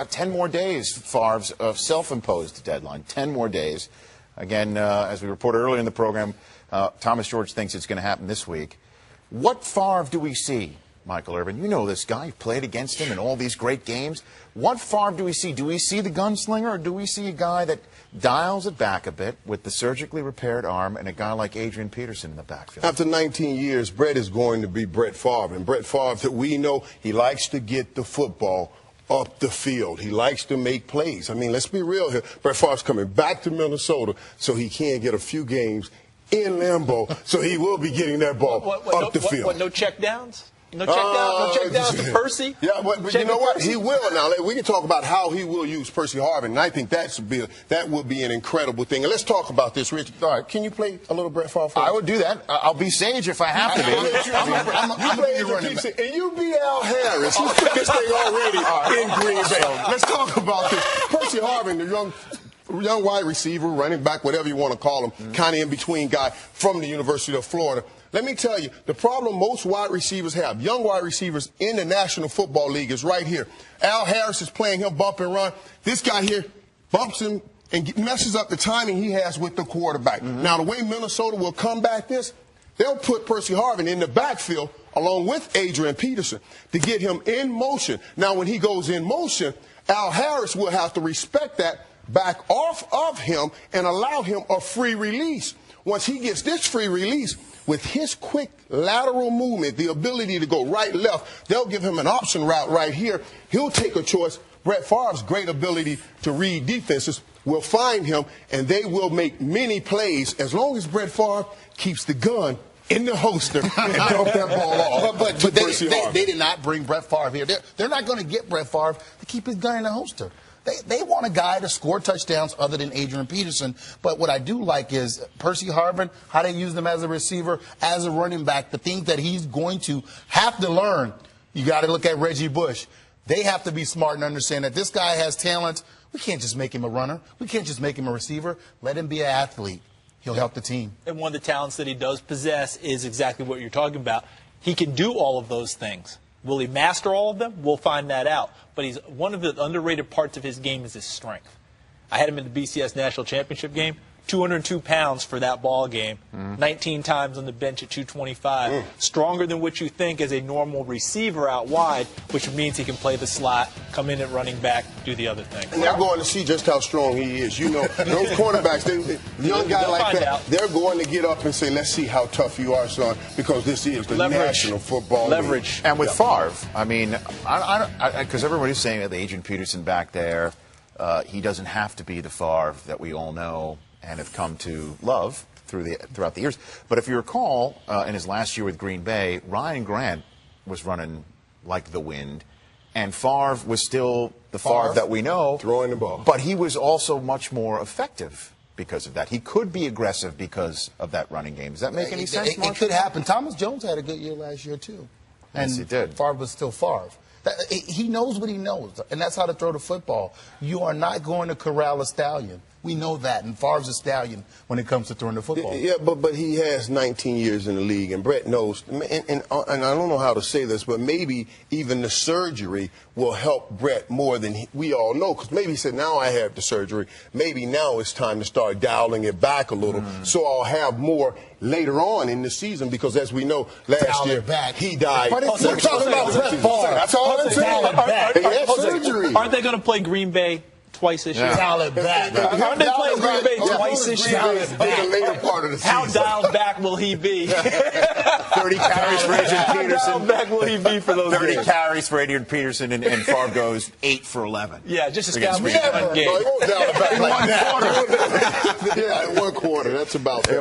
got 10 more days, Favre's self-imposed deadline, 10 more days. Again, as we reported earlier in the program, Thomas George thinks it's going to happen this week. What Favre do we see, Michael Irvin? You know this guy. You've played against him in all these great games. What Favre do we see? Do we see the gunslinger, or do we see a guy that dials it back a bit with the surgically repaired arm and a guy like Adrian Peterson in the backfield? After 19 years, Brett is going to be Brett Farve. And Brett Farve, that we know, he likes to get the football up the field. He likes to make plays. I mean, let's be real here. Brett Favre's coming back to Minnesota, so he can get a few games in Lambeau, so he will be getting that ball up the field. No check downs? No check downs to Percy? Yeah, but you know what? He will now. We can talk about how he will use Percy Harvin, and I think that would be an incredible thing. And let's talk about this, Rich. All right, can you play a little Brett Favre for us? I would do that. I'll be Sage if I have to be. You play Adrian Peterson, and you be Al Harris. He's put this thing already in Green Bay. Let's talk about this. Percy Harvin, the young wide receiver, running back, whatever you want to call him, kind of in-between guy from the University of Florida. Let me tell you, the problem most wide receivers have, young wide receivers in the National Football League, is right here. Al Harris is playing him bump and run. This guy here bumps him and messes up the timing he has with the quarterback. Now, the way Minnesota will combat this, they'll put Percy Harvin in the backfield along with Adrian Peterson to get him in motion. Now, when he goes in motion, Al Harris will have to respect that, back off of him, and allow him a free release. Once he gets this free release, with his quick lateral movement, the ability to go right, left, they'll give him an option route right here. He'll take a choice. Brett Favre's great ability to read defenses will find him, and they will make many plays as long as Brett Favre keeps the gun in the holster and dump that ball off. But they did not bring Brett Favre here. They're not going to get Brett Favre to keep his gun in the holster. They want a guy to score touchdowns other than Adrian Peterson. But what I do like is Percy Harvin, how they use him as a receiver, as a running back, the things that he's going to have to learn. You got to look at Reggie Bush. They have to be smart and understand that this guy has talent. We can't just make him a runner. We can't just make him a receiver. Let him be an athlete. He'll help the team. And one of the talents that he does possess is exactly what you're talking about. He can do all of those things. Will he master all of them? We'll find that out. But one of the underrated parts of his game is his strength. I had him in the BCS National Championship game. 202 pounds for that ball game, 19 times on the bench at 225. Stronger than what you think as a normal receiver out wide, which means he can play the slot, come in at running back, do the other thing. And they're going to see just how strong he is. You know, those cornerbacks, young guy like that, they're going to get up and say, let's see how tough you are, son, because this is the National Football League. And with Favre, I mean, because everybody's saying that the Adrian Peterson back there, he doesn't have to be the Favre that we all know and have come to love throughout the years. But if you recall, in his last year with Green Bay, Ryan Grant was running like the wind, and Favre was still the Favre that we know. Throwing the ball. But he was also much more effective because of that. He could be aggressive because of that running game. Does that make any sense, It could happen. Thomas Jones had a good year last year, too. Yes, he did. Favre was still Favre. He knows what he knows, and that's how to throw the football. You are not going to corral a stallion. We know that, and Favre's a stallion when it comes to throwing the football. Yeah, but he has 19 years in the league, and Brett knows, and I don't know how to say this, but maybe even the surgery will help Brett more than we all know, because maybe he said, now I have the surgery, maybe now it's time to start dialing it back a little, so I'll have more later on in the season, because as we know, last year, he died. But we're talking about Brett Favre. That's all I'm saying. He had surgery. Aren't they going to play Green Bay twice this year? Dial it back. Aren't they playing Green Bay twice this year? The later part of the season. How dialed back will he be? 30 carries for Adrian Peterson. How dialed back will he be for those 30 games? carries for Adrian Peterson, and Favre goes 8 for 11. Yeah, just a scout Against Green Bay. one game. No, he won't dial it back like that. Yeah, in one quarter. That's about that.